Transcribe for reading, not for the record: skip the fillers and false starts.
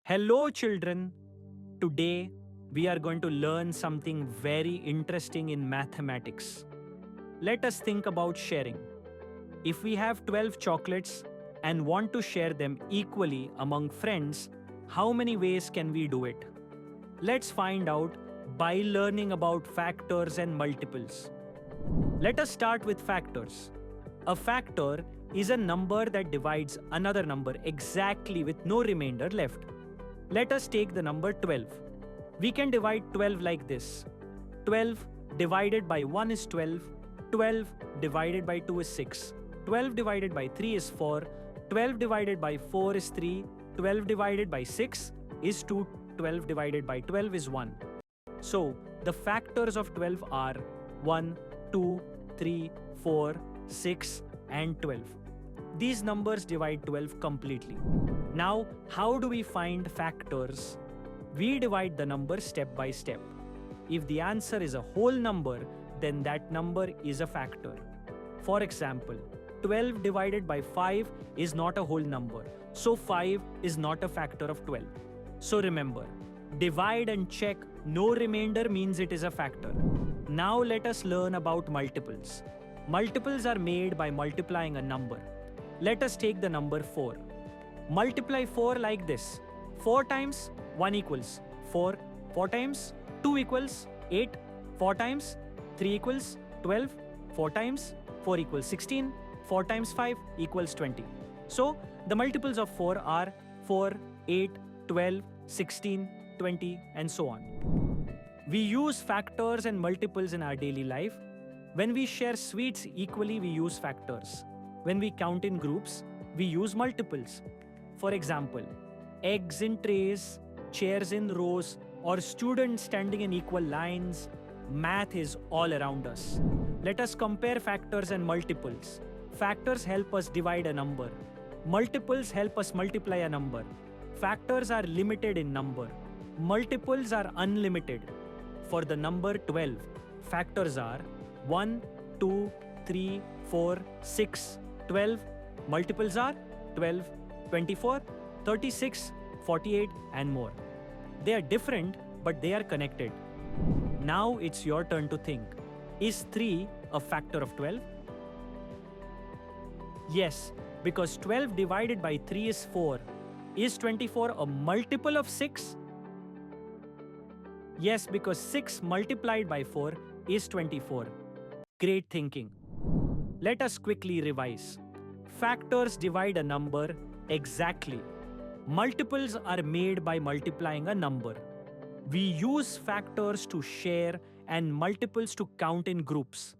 Hello, children. Today, we are going to learn something very interesting in mathematics. Let us think about sharing. If we have 12 chocolates and want to share them equally among friends, how many ways can we do it? Let's find out by learning about factors and multiples. Let us start with factors. A factor is a number that divides another number exactly with no remainder left. Let us take the number 12. We can divide 12 like this. 12 divided by 1 is 12. 12 divided by 2 is 6. 12 divided by 3 is 4. 12 divided by 4 is 3. 12 divided by 6 is 2. 12 divided by 12 is 1. So, the factors of 12 are 1, 2, 3, 4, 6 and 12. These numbers divide 12 completely. Now, how do we find factors? We divide the number step by step. If the answer is a whole number, then that number is a factor. For example, 12 divided by 5 is not a whole number, so 5 is not a factor of 12. So remember, divide and check no remainder means it is a factor. Now let us learn about multiples. Multiples are made by multiplying a number. Let us take the number 4. Multiply 4 like this. 4 times 1 equals 4. 4 times 2 equals 8. 4 times 3 equals 12. 4 times 4 equals 16. 4 times 5 equals 20. So, the multiples of 4 are 4, 8, 12, 16, 20 and so on. We use factors and multiples in our daily life. When we share sweets equally, we use factors. When we count in groups, we use multiples. For example, eggs in trays, chairs in rows, or students standing in equal lines. Math is all around us. Let us compare factors and multiples. Factors help us divide a number. Multiples help us multiply a number. Factors are limited in number. Multiples are unlimited. For the number 12, factors are 1, 2, 3, 4, 6, 12. Multiples are 12, 24, 36, 48 and more. They are different, but they are connected. Now it's your turn to think. Is 3 a factor of 12? Yes, because 12 divided by 3 is 4. Is 24 a multiple of 6? Yes, because 6 multiplied by 4 is 24. Great thinking. Let us quickly revise. Factors divide a number exactly. Multiples are made by multiplying a number. We use factors to share and multiples to count in groups.